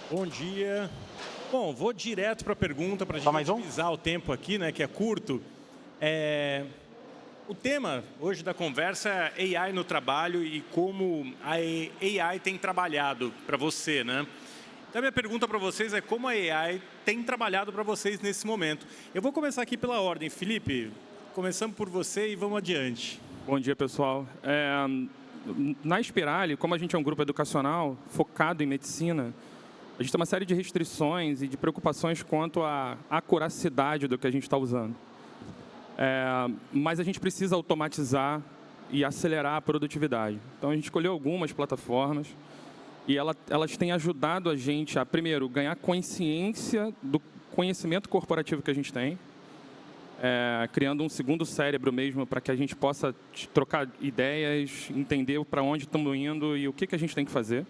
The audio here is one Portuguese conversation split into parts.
Bom dia. Bom, vou direto para a pergunta para a Só gente mais um? otimizar o tempo aqui, né, que é curto. O tema hoje da conversa é AI no trabalho e como a AI tem trabalhado para você, né? Então, a minha pergunta para vocês é como a AI tem trabalhado para vocês nesse momento. Eu vou começar aqui pela ordem. Felipe, começamos por você e vamos adiante. Bom dia, pessoal. Na Spirale, como a gente é um grupo educacional focado em medicina, a gente tem uma série de restrições e de preocupações quanto à acuracidade do que a gente está usando. Mas a gente precisa automatizar e acelerar a produtividade. Então, a gente escolheu algumas plataformas e elas têm ajudado a gente a, primeiro, ganhar consciência do conhecimento corporativo que a gente tem, criando um segundo cérebro mesmo para que a gente possa trocar ideias, entender para onde estamos indo e o que a gente tem que fazer.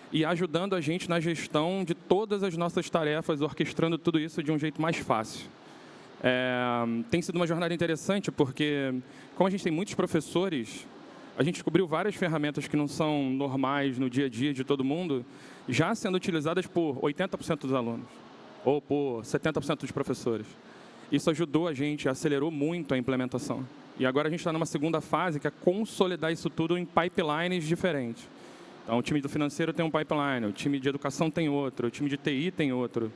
E ajudando a gente na gestão de todas as nossas tarefas, orquestrando tudo isso de um jeito mais fácil. Tem sido uma jornada interessante porque, como a gente tem muitos professores, a gente descobriu várias ferramentas que não são normais no dia a dia de todo mundo, já sendo utilizadas por 80% dos alunos, ou por 70% dos professores. Isso ajudou a gente, acelerou muito a implementação. E agora a gente está numa segunda fase, que é consolidar isso tudo em pipelines diferentes. Então, o time do financeiro tem um pipeline, o time de educação tem outro, o time de TI tem outro.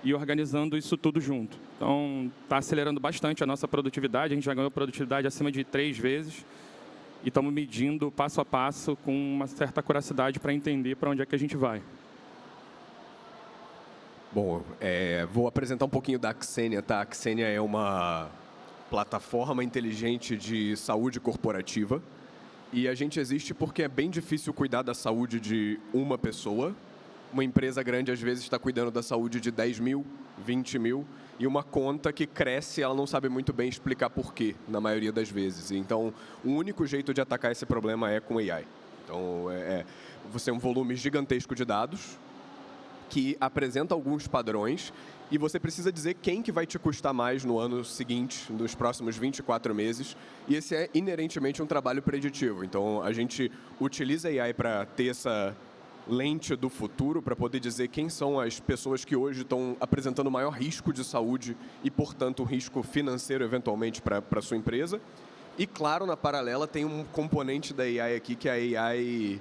E organizando isso tudo junto. Então, está acelerando bastante a nossa produtividade. A gente já ganhou produtividade acima de 3 vezes. E estamos medindo passo a passo com uma certa acuracidade para entender para onde é que a gente vai. Bom, vou apresentar um pouquinho da Xenia, tá? A Xenia é uma plataforma inteligente de saúde corporativa. E a gente existe porque é bem difícil cuidar da saúde de uma pessoa. Uma empresa grande, às vezes, está cuidando da saúde de 10 mil, 20 mil. E uma conta que cresce, ela não sabe muito bem explicar por quê, na maioria das vezes. Então, o único jeito de atacar esse problema é com AI. Então, você tem um volume gigantesco de dados que apresenta alguns padrões e você precisa dizer quem que vai te custar mais no ano seguinte, nos próximos 24 meses, e esse é inerentemente um trabalho preditivo. Então, a gente utiliza a AI para ter essa lente do futuro, para poder dizer quem são as pessoas que hoje estão apresentando maior risco de saúde e, portanto, risco financeiro, eventualmente, para a sua empresa. E, claro, na paralela, tem um componente da AI aqui, que é a AI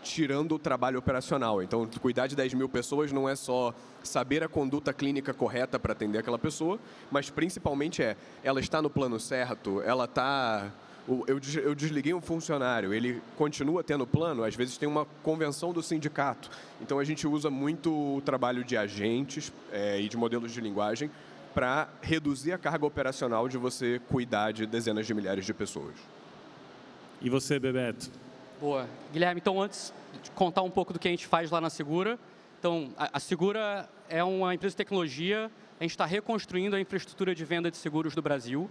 tirando o trabalho operacional. Então, cuidar de 10 mil pessoas não é só saber a conduta clínica correta para atender aquela pessoa, mas principalmente ela está no plano certo, ela está... Eu desliguei um funcionário, ele continua tendo plano, às vezes tem uma convenção do sindicato. Então, a gente usa muito o trabalho de agentes e de modelos de linguagem para reduzir a carga operacional de você cuidar de dezenas de milhares de pessoas. E você, Bebeto? Boa. Guilherme, então antes de contar um pouco do que a gente faz lá na Segura, então a Segura é uma empresa de tecnologia, a gente está reconstruindo a infraestrutura de venda de seguros do Brasil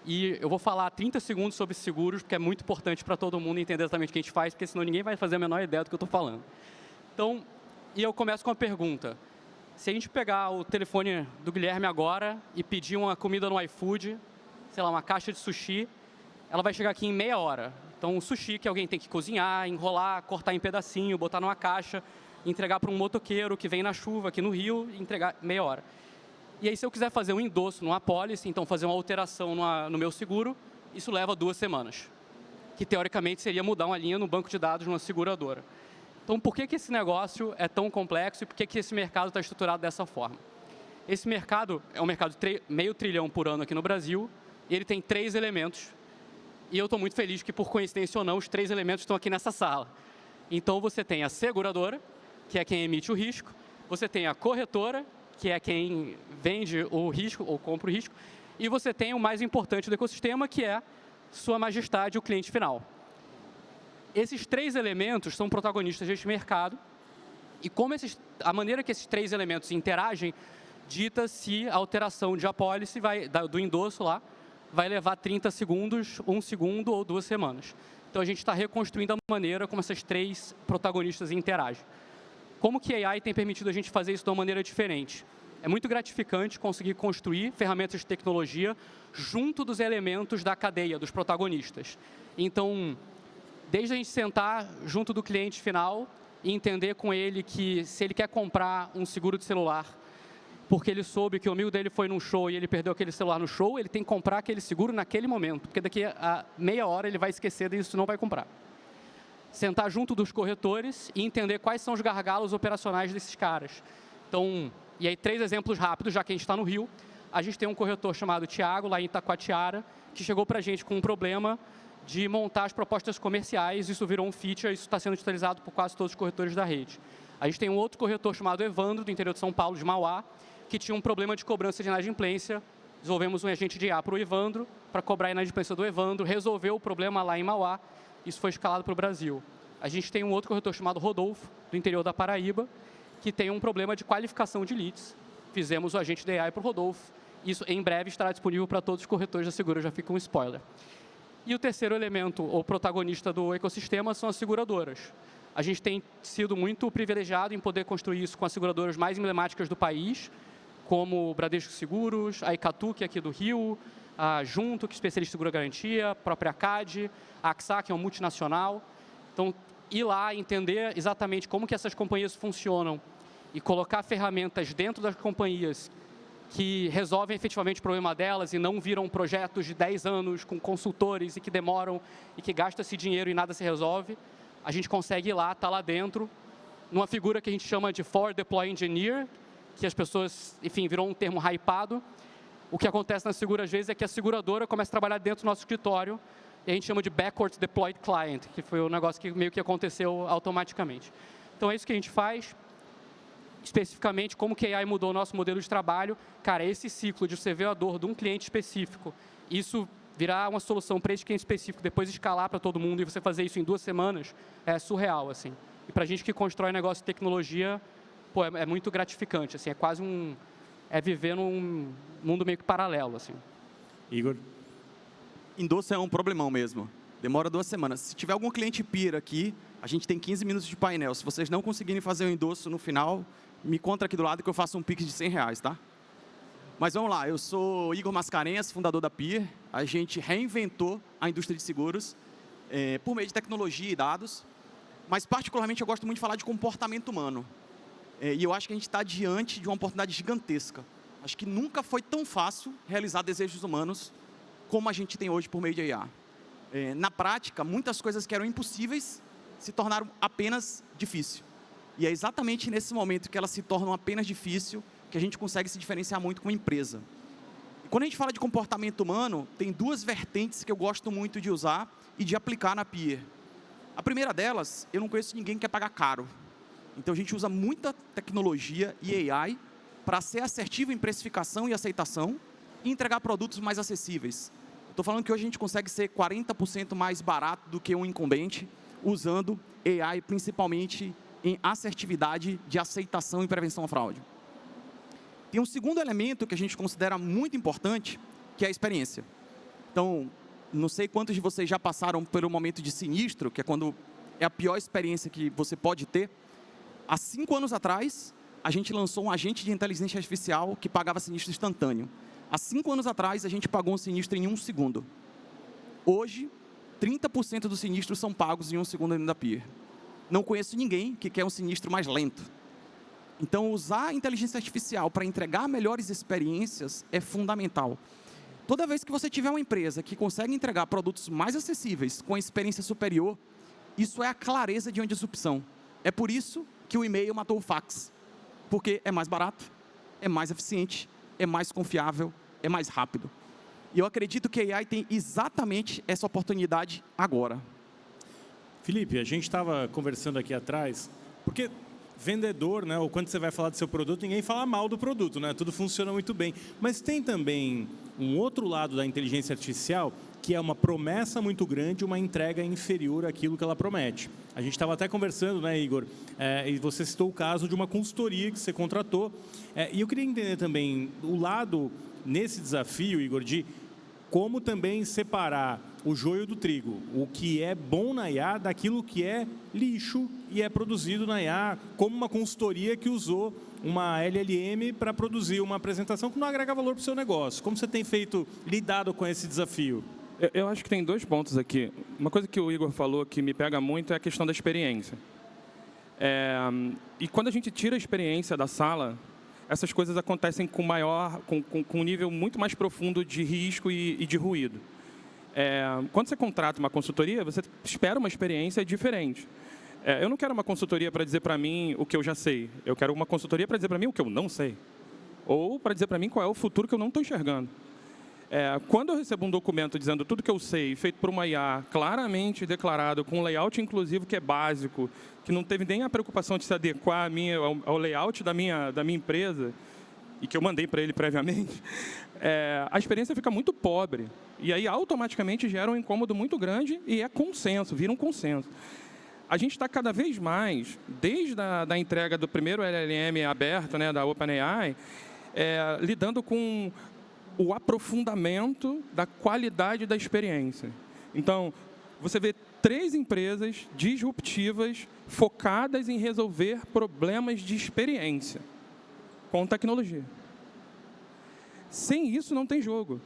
e eu vou falar 30 segundos sobre seguros, porque é muito importante para todo mundo entender exatamente o que a gente faz, porque senão ninguém vai fazer a menor ideia do que eu estou falando. Então, e eu começo com uma pergunta. Se a gente pegar o telefone do Guilherme agora e pedir uma comida no iFood, sei lá, uma caixa de sushi, ela vai chegar aqui em meia hora. Então, o sushi que alguém tem que cozinhar, enrolar, cortar em pedacinho, botar numa caixa, entregar para um motoqueiro que vem na chuva aqui no Rio e entregar meia hora. E aí, se eu quiser fazer um endosso numa apólice, então fazer uma alteração no meu seguro, isso leva 2 semanas. Que, teoricamente, seria mudar uma linha no banco de dados de uma seguradora. Então, por que esse negócio é tão complexo e por que esse mercado está estruturado dessa forma? Esse mercado é um mercado de meio trilhão por ano aqui no Brasil e ele tem 3 elementos. E eu estou muito feliz que, por coincidência ou não, os 3 elementos estão aqui nessa sala. Então, você tem a seguradora, que é quem emite o risco. Você tem a corretora, que é quem vende o risco ou compra o risco. E você tem o mais importante do ecossistema, que é Sua Majestade, o cliente final. Esses 3 elementos são protagonistas deste mercado. E como a maneira que esses 3 elementos interagem, dita se a alteração de apólice do endosso lá, vai levar 30 segundos, 1 segundo ou 2 semanas. Então, a gente está reconstruindo a maneira como essas 3 protagonistas interagem. Como que a AI tem permitido a gente fazer isso de uma maneira diferente? É muito gratificante conseguir construir ferramentas de tecnologia junto dos elementos da cadeia, dos protagonistas. Então, desde a gente sentar junto do cliente final, e entender com ele que se ele quer comprar um seguro de celular, porque ele soube que o amigo dele foi num show e ele perdeu aquele celular no show, ele tem que comprar aquele seguro naquele momento, porque daqui a meia hora ele vai esquecer disso e não vai comprar. Sentar junto dos corretores e entender quais são os gargalos operacionais desses caras. Então, e aí 3 exemplos rápidos, já que a gente está no Rio. A gente tem um corretor chamado Thiago, lá em Itacoatiara, que chegou para a gente com um problema de montar as propostas comerciais. Isso virou um feature, isso está sendo utilizado por quase todos os corretores da rede. A gente tem um outro corretor chamado Evandro, do interior de São Paulo, de Mauá, que tinha um problema de cobrança de inadimplência. Desenvolvemos um agente de IA para o Evandro, para cobrar a inadimplência do Evandro, resolveu o problema lá em Mauá. Isso foi escalado para o Brasil. A gente tem um outro corretor chamado Rodolfo, do interior da Paraíba, que tem um problema de qualificação de leads. Fizemos o agente de AI para o Rodolfo. Isso, em breve, estará disponível para todos os corretores da Segura, já fica um spoiler. E o terceiro elemento, ou protagonista do ecossistema, são as seguradoras. A gente tem sido muito privilegiado em poder construir isso com as seguradoras mais emblemáticas do país, como o Bradesco Seguros, a Icatu, que é aqui do Rio, a Junto, que é especialista em seguro garantia, a própria CAD, a AXA, que é um multinacional. Então, ir lá, entender exatamente como que essas companhias funcionam e colocar ferramentas dentro das companhias que resolvem efetivamente o problema delas e não viram projetos de 10 anos com consultores e que demoram e que gasta-se dinheiro e nada se resolve, a gente consegue ir lá, estar lá dentro, numa figura que a gente chama de Forward Deploy Engineer, que as pessoas, enfim, virou um termo hypado. O que acontece na Segura, às vezes, é que a seguradora começa a trabalhar dentro do nosso escritório e a gente chama de Backwards Deployed Client, que foi um negócio que meio que aconteceu automaticamente. Então, é isso que a gente faz. Especificamente, como que a AI mudou o nosso modelo de trabalho. Cara, esse ciclo de você ver a dor de um cliente específico, isso virar uma solução para esse cliente específico, depois escalar para todo mundo e você fazer isso em 2 semanas, é surreal, assim. E para a gente que constrói negócio de tecnologia, pô, é muito gratificante, assim, é quase é viver num mundo meio que paralelo, assim. Igor? Endosso é um problemão mesmo. Demora 2 semanas. Se tiver algum cliente peer aqui, a gente tem 15 minutos de painel. Se vocês não conseguirem fazer o endosso no final, me conta aqui do lado que eu faço um Pix de R$100, tá? Mas vamos lá, eu sou Igor Mascarenhas, fundador da Peer. A gente reinventou a indústria de seguros por meio de tecnologia e dados. Mas, particularmente, eu gosto muito de falar de comportamento humano. E eu acho que a gente está diante de uma oportunidade gigantesca. Acho que nunca foi tão fácil realizar desejos humanos como a gente tem hoje por meio de IA. Na prática, muitas coisas que eram impossíveis se tornaram apenas difíceis. E é exatamente nesse momento que elas se tornam apenas difíceis que a gente consegue se diferenciar muito como empresa. E quando a gente fala de comportamento humano, tem 2 vertentes que eu gosto muito de usar e de aplicar na Peer. A primeira delas, eu não conheço ninguém que quer pagar caro. Então, a gente usa muita tecnologia e AI para ser assertivo em precificação e aceitação e entregar produtos mais acessíveis. Estou falando que hoje a gente consegue ser 40% mais barato do que um incumbente, usando AI principalmente em assertividade de aceitação e prevenção à fraude. Tem um segundo elemento que a gente considera muito importante, que é a experiência. Então, não sei quantos de vocês já passaram pelo momento de sinistro, que é quando é a pior experiência que você pode ter. Há 5 anos atrás, a gente lançou um agente de inteligência artificial que pagava sinistro instantâneo. Há 5 anos atrás, a gente pagou um sinistro em 1 segundo. Hoje, 30% dos sinistros são pagos em 1 segundo dentro da Peer. Não conheço ninguém que quer um sinistro mais lento. Então, usar a inteligência artificial para entregar melhores experiências é fundamental. Toda vez que você tiver uma empresa que consegue entregar produtos mais acessíveis, com experiência superior, isso é a clareza de uma disrupção. É por isso que o e-mail matou o fax. Porque é mais barato, é mais eficiente, é mais confiável, é mais rápido. E eu acredito que a AI tem exatamente essa oportunidade agora. Felipe, a gente estava conversando aqui atrás, porque vendedor, né, ou quando você vai falar do seu produto, ninguém fala mal do produto, né? Tudo funciona muito bem. Mas tem também um outro lado da inteligência artificial, que é uma promessa muito grande, uma entrega inferior àquilo que ela promete. A gente estava até conversando, né, Igor? E você citou o caso de uma consultoria que você contratou. E eu queria entender também o lado, nesse desafio, Igor, de como também separar o joio do trigo, o que é bom na IA daquilo que é lixo e é produzido na IA, como uma consultoria que usou uma LLM para produzir uma apresentação que não agrega valor para o seu negócio. Como você tem lidado com esse desafio? Eu acho que tem 2 pontos aqui. Uma coisa que o Igor falou que me pega muito é a questão da experiência. E quando a gente tira a experiência da sala, essas coisas acontecem com um nível muito mais profundo de risco e de ruído. Quando você contrata uma consultoria, você espera uma experiência diferente. Eu não quero uma consultoria para dizer para mim o que eu já sei. Eu quero uma consultoria para dizer para mim o que eu não sei. Ou para dizer para mim qual é o futuro que eu não estou enxergando. Quando eu recebo um documento dizendo tudo que eu sei, feito por uma IA, claramente declarado, com um layout inclusivo que é básico, que não teve nem a preocupação de se adequar ao layout da minha empresa, e que eu mandei para ele previamente, a experiência fica muito pobre. E aí, automaticamente, gera um incômodo muito grande e é consenso, vira um consenso. A gente está cada vez mais, desde a entrega do primeiro LLM aberto, né, da OpenAI, lidando com o aprofundamento da qualidade da experiência. Então, você vê 3 empresas disruptivas focadas em resolver problemas de experiência com tecnologia. Sem isso, não tem jogo.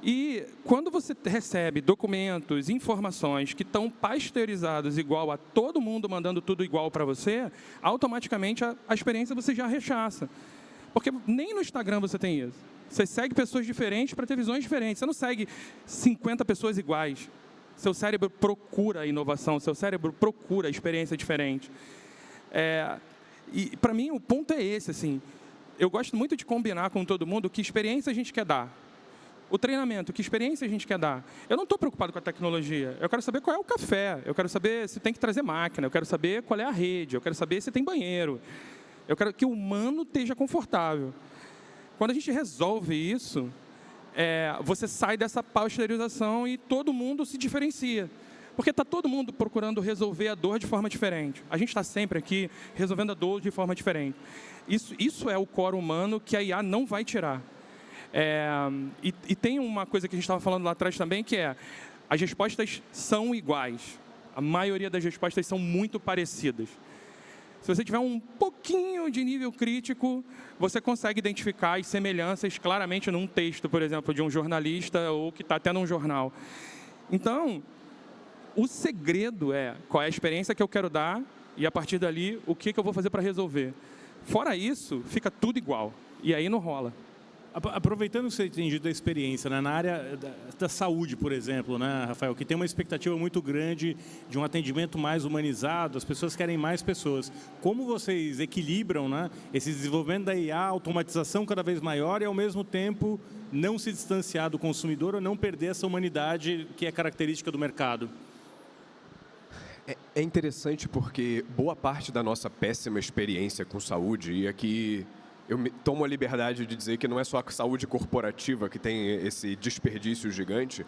E quando você recebe documentos, informações que estão pasteurizados igual a todo mundo mandando tudo igual para você, automaticamente a experiência você já rechaça. Porque nem no Instagram você tem isso. Você segue pessoas diferentes para ter visões diferentes. Você não segue 50 pessoas iguais. Seu cérebro procura a inovação, seu cérebro procura a experiência diferente. E, para mim, o ponto é esse. Assim, eu gosto muito de combinar com todo mundo que experiência a gente quer dar. O treinamento, que experiência a gente quer dar. Eu não estou preocupado com a tecnologia. Eu quero saber qual é o café. Eu quero saber se tem que trazer máquina. Eu quero saber qual é a rede. Eu quero saber se tem banheiro. Eu quero que o humano esteja confortável. Quando a gente resolve isso, você sai dessa pasteurização e todo mundo se diferencia. Porque está todo mundo procurando resolver a dor de forma diferente. A gente está sempre aqui resolvendo a dor de forma diferente. Isso é o core humano que a IA não vai tirar. E tem uma coisa que a gente estava falando lá atrás também, que as respostas são iguais. A maioria das respostas são muito parecidas. Se você tiver um pouquinho de nível crítico, você consegue identificar as semelhanças claramente num texto, por exemplo, de um jornalista ou que está até num jornal. Então, o segredo qual é a experiência que eu quero dar e, a partir dali, o que eu vou fazer para resolver. Fora isso, fica tudo igual. E aí não rola. Aproveitando que você tem dito da experiência, né, na área da saúde, por exemplo, né, Rafael, que tem uma expectativa muito grande de um atendimento mais humanizado, as pessoas querem mais pessoas. Como vocês equilibram, né, esse desenvolvimento da IA, automatização cada vez maior e, ao mesmo tempo, não se distanciar do consumidor ou não perder essa humanidade que é característica do mercado? É interessante porque boa parte da nossa péssima experiência com saúde, e aqui eu tomo a liberdade de dizer que não é só a saúde corporativa que tem esse desperdício gigante,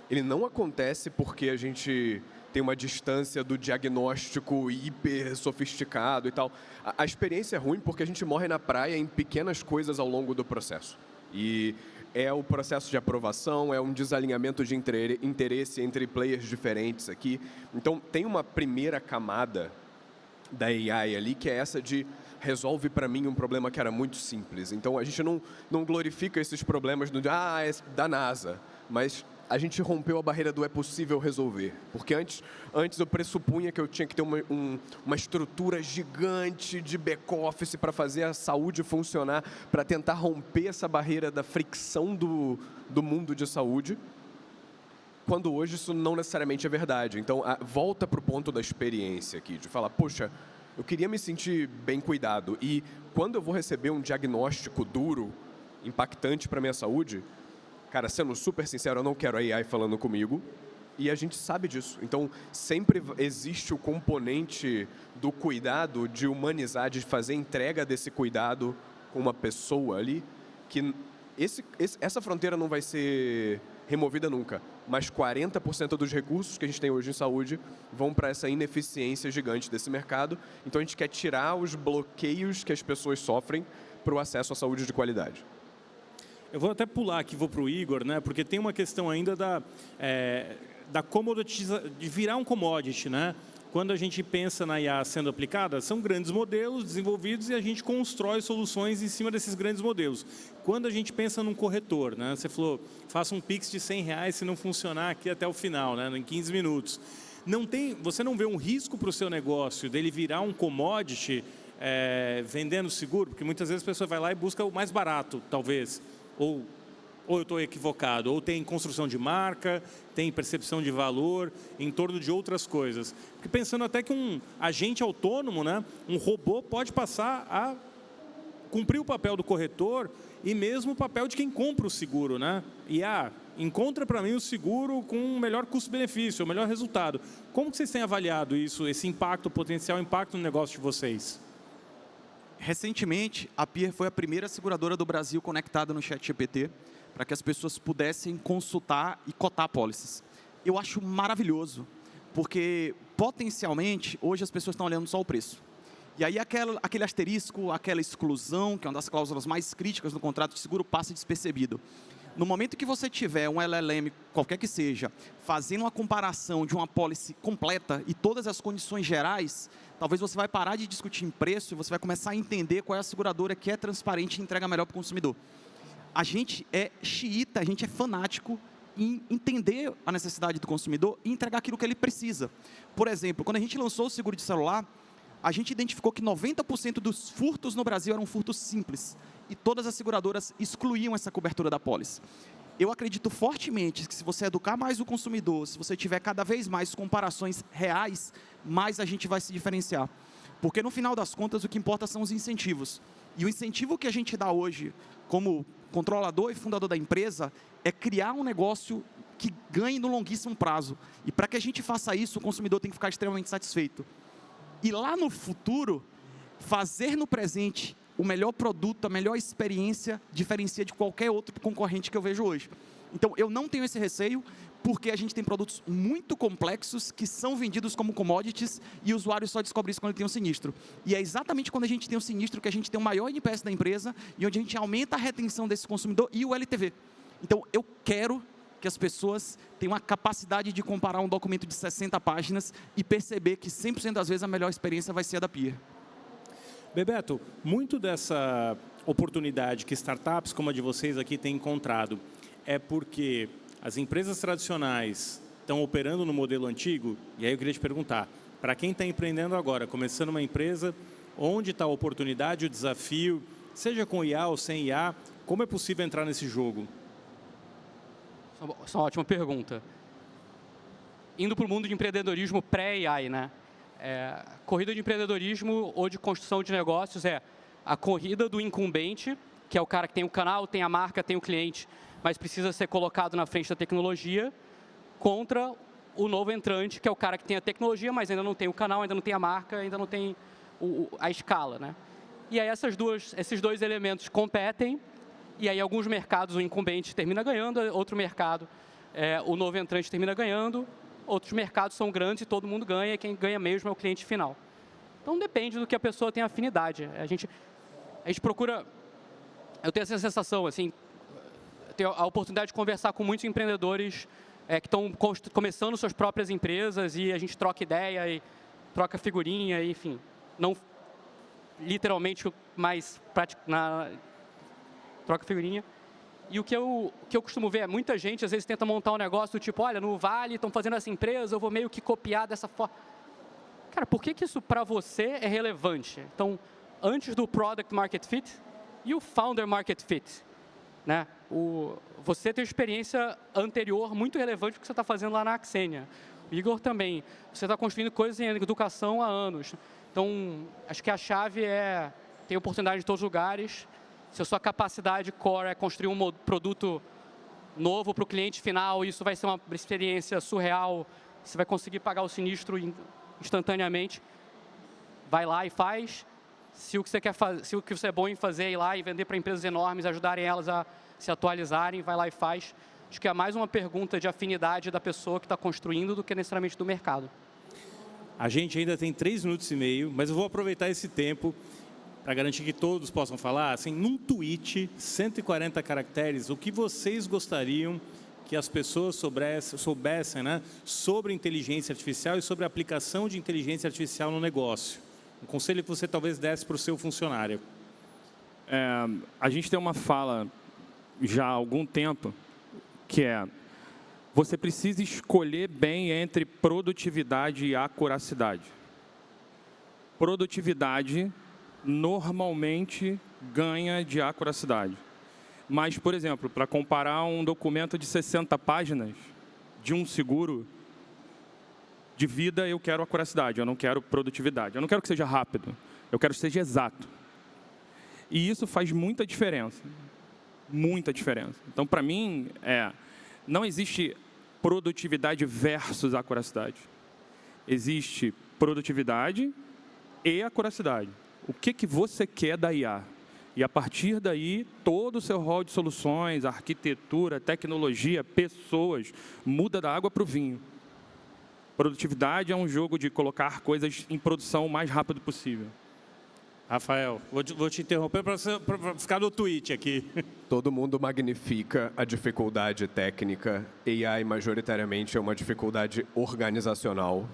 ele não acontece porque a gente tem uma distância do diagnóstico hiper sofisticado e tal. A experiência é ruim porque a gente morre na praia em pequenas coisas ao longo do processo. E é o processo de aprovação, é um desalinhamento de interesse entre players diferentes aqui. Então, tem uma primeira camada da AI ali, que é essa de resolve para mim um problema que era muito simples. Então, a gente não glorifica esses problemas é da NASA, mas a gente rompeu a barreira do é possível resolver. Porque antes eu pressupunha que eu tinha que ter uma estrutura gigante de back-office para fazer a saúde funcionar, para tentar romper essa barreira da fricção do mundo de saúde, quando hoje isso não necessariamente é verdade. Então, volta para o ponto da experiência aqui, de falar, poxa, eu queria me sentir bem cuidado. E quando eu vou receber um diagnóstico duro, impactante para a minha saúde, cara, sendo super sincero, eu não quero a AI falando comigo. E a gente sabe disso. Então, sempre existe o componente do cuidado, de humanizar, de fazer entrega desse cuidado com uma pessoa ali, que essa fronteira não vai ser removida nunca. Mas 40% dos recursos que a gente tem hoje em saúde vão para essa ineficiência gigante desse mercado. Então, a gente quer tirar os bloqueios que as pessoas sofrem para o acesso à saúde de qualidade. Eu vou até pular aqui, vou para o Igor, né? Porque tem uma questão ainda da de virar um commodity, né? Quando a gente pensa na IA sendo aplicada, são grandes modelos desenvolvidos e a gente constrói soluções em cima desses grandes modelos. Quando a gente pensa num corretor, né? Você falou, faça um Pix de R$100 se não funcionar aqui até o final, né? Em 15 minutos. você não vê um risco para o seu negócio dele virar um commodity vendendo seguro? Porque muitas vezes a pessoa vai lá e busca o mais barato, talvez. Ou eu estou equivocado, ou tem construção de marca, tem percepção de valor em torno de outras coisas. Porque pensando até que um agente autônomo, né, um robô pode passar a cumprir o papel do corretor e mesmo o papel de quem compra o seguro, né? E encontra para mim o seguro com um melhor custo-benefício, o melhor resultado. Como que vocês têm avaliado isso, esse impacto, potencial impacto no negócio de vocês? Recentemente, a Peer foi a primeira seguradora do Brasil conectada no ChatGPT para que as pessoas pudessem consultar e cotar pólices. Eu acho maravilhoso, porque potencialmente hoje as pessoas estão olhando só o preço. E aí aquele asterisco, aquela exclusão, que é uma das cláusulas mais críticas no contrato de seguro, passa despercebido. No momento que você tiver um LLM, qualquer que seja, fazendo uma comparação de uma pólice completa e todas as condições gerais, talvez você vai parar de discutir em preço e você vai começar a entender qual é a seguradora que é transparente e entrega melhor para o consumidor. A gente é xiita, a gente é fanático em entender a necessidade do consumidor e entregar aquilo que ele precisa. Por exemplo, quando a gente lançou o seguro de celular, a gente identificou que 90% dos furtos no Brasil eram furtos simples e todas as seguradoras excluíam essa cobertura da pólice. Eu acredito fortemente que se você educar mais o consumidor, se você tiver cada vez mais comparações reais, mais a gente vai se diferenciar. Porque no final das contas o que importa são os incentivos. E o incentivo que a gente dá hoje como controlador e fundador da empresa é criar um negócio que ganhe no longuíssimo prazo. E para que a gente faça isso, o consumidor tem que ficar extremamente satisfeito. E lá no futuro, fazer no presente o melhor produto, a melhor experiência, diferencia de qualquer outro concorrente que eu vejo hoje. Então, eu não tenho esse receio, porque a gente tem produtos muito complexos que são vendidos como commodities e o usuário só descobre isso quando ele tem um sinistro. E é exatamente quando a gente tem um sinistro que a gente tem o maior NPS da empresa e onde a gente aumenta a retenção desse consumidor e o LTV. Então, eu quero que as pessoas tenham a capacidade de comparar um documento de 60 páginas e perceber que 100% das vezes a melhor experiência vai ser a da Peer. Bebeto, muito dessa oportunidade que startups como a de vocês aqui têm encontrado é porque as empresas tradicionais estão operando no modelo antigo? E aí eu queria te perguntar, para quem está empreendendo agora, começando uma empresa, onde está a oportunidade, o desafio, seja com IA ou sem IA, como é possível entrar nesse jogo? Essa é uma ótima pergunta. Indo para o mundo de empreendedorismo pré-AI, né? Corrida de empreendedorismo ou de construção de negócios é a corrida do incumbente, que é o cara que tem o canal, tem a marca, tem o cliente, mas precisa ser colocado na frente da tecnologia, contra o novo entrante, que é o cara que tem a tecnologia, mas ainda não tem o canal, ainda não tem a marca, ainda não tem a escala, né? E aí esses dois elementos competem, e aí alguns mercados o incumbente termina ganhando, outro mercado o novo entrante termina ganhando, outros mercados são grandes e todo mundo ganha, e quem ganha mesmo é o cliente final. Então depende do que a pessoa tem afinidade. A gente procura, eu tenho essa sensação, assim, tenho a oportunidade de conversar com muitos empreendedores que estão começando suas próprias empresas e a gente troca ideia e troca figurinha, e, enfim, não literalmente, mas troca figurinha. E o que eu costumo ver é muita gente, às vezes, tenta montar um negócio do tipo, olha, no Vale estão fazendo essa empresa, eu vou meio que copiar dessa forma. Cara, por que isso para você é relevante? Então, antes do Product Market Fit e o Founder Market Fit, né? Você tem uma experiência anterior muito relevante do que você está fazendo lá na Axenia. O Igor também. Você está construindo coisas em educação há anos. Então, acho que a chave é ter oportunidade em todos os lugares. Se a sua capacidade core é construir um produto novo para o cliente final, isso vai ser uma experiência surreal, você vai conseguir pagar o sinistro instantaneamente, vai lá e faz. Se o que você quer fazer, se o que você é bom em fazer é ir lá e vender para empresas enormes, ajudarem elas a se atualizarem, vai lá e faz. Acho que é mais uma pergunta de afinidade da pessoa que está construindo do que necessariamente do mercado. A gente ainda tem 3 minutos e meio, mas eu vou aproveitar esse tempo para garantir que todos possam falar, assim, num tweet, 140 caracteres, o que vocês gostariam que as pessoas soubessem, né, sobre inteligência artificial e sobre a aplicação de inteligência artificial no negócio. Um conselho que você talvez desse para o seu funcionário. A gente tem uma fala já há algum tempo, que é, você precisa escolher bem entre produtividade e acuracidade. Produtividade normalmente ganha de acuracidade. Mas, por exemplo, para comparar um documento de 60 páginas de um seguro de vida, eu quero acuracidade, eu não quero produtividade. Eu não quero que seja rápido, eu quero que seja exato. E isso faz muita diferença. Muita diferença. Então, para mim, não existe produtividade versus acuracidade. Existe produtividade e acuracidade. O que você quer da IA? E a partir daí, todo o seu rol de soluções, arquitetura, tecnologia, pessoas, muda da água para o vinho. Produtividade é um jogo de colocar coisas em produção o mais rápido possível. Rafael, vou te interromper para ficar no tweet aqui. Todo mundo magnifica a dificuldade técnica. AI, majoritariamente, é uma dificuldade organizacional.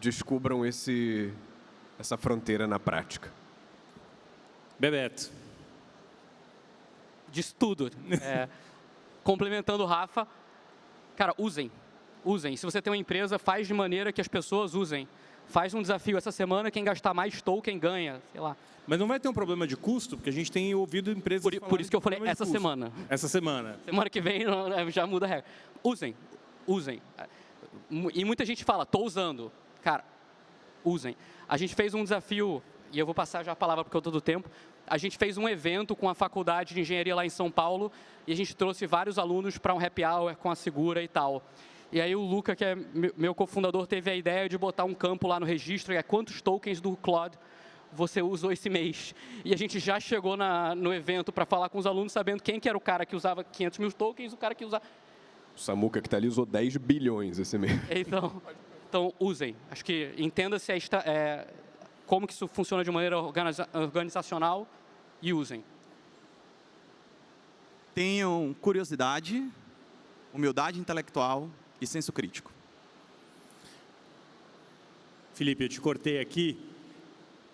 Descubram essa fronteira na prática. Bebeto. Disso tudo. Complementando o Rafa, cara, usem. Se você tem uma empresa, faz de maneira que as pessoas usem. Faz um desafio essa semana, quem gastar mais token ganha, sei lá. Mas não vai ter um problema de custo? Porque a gente tem ouvido empresas Por isso que eu falei essa custo. semana. Essa semana. Semana que vem já muda a regra. Usem. E muita gente fala, estou usando. Cara, usem. A gente fez um desafio, e eu vou passar já a palavra porque eu estou do tempo. A gente fez um evento com a faculdade de engenharia lá em São Paulo e a gente trouxe vários alunos para um happy hour com a Segura e tal. E aí o Luca, que é meu cofundador, teve a ideia de botar um campo lá no registro, quantos tokens do Claude você usou esse mês. E a gente já chegou no evento para falar com os alunos, sabendo quem que era o cara que usava 500 mil tokens, o cara que usava... O Samuca, que está ali, usou 10 bilhões esse mês. Então usem. Acho que entenda-se como que isso funciona de maneira organizacional e usem. Tenham curiosidade, humildade intelectual e senso crítico. Felipe, eu te cortei aqui,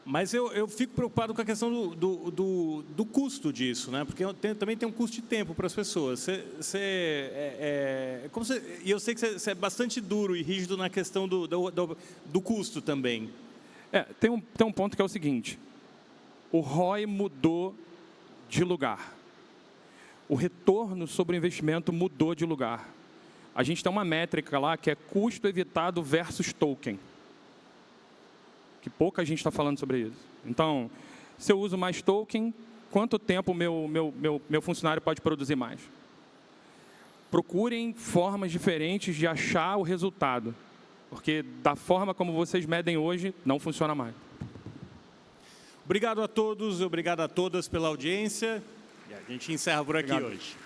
mas eu fico preocupado com a questão do custo disso, né? Porque também tem um custo de tempo para as pessoas. E eu sei que você é bastante duro e rígido na questão do custo também. Tem um ponto que é o seguinte, o ROI mudou de lugar. O retorno sobre o investimento mudou de lugar. A gente tem uma métrica lá que é custo evitado versus token. Que pouca gente está falando sobre isso. Então, se eu uso mais token, quanto tempo meu funcionário pode produzir mais? Procurem formas diferentes de achar o resultado. Porque da forma como vocês medem hoje, não funciona mais. Obrigado a todos, obrigado a todas pela audiência. E a gente encerra por aqui hoje.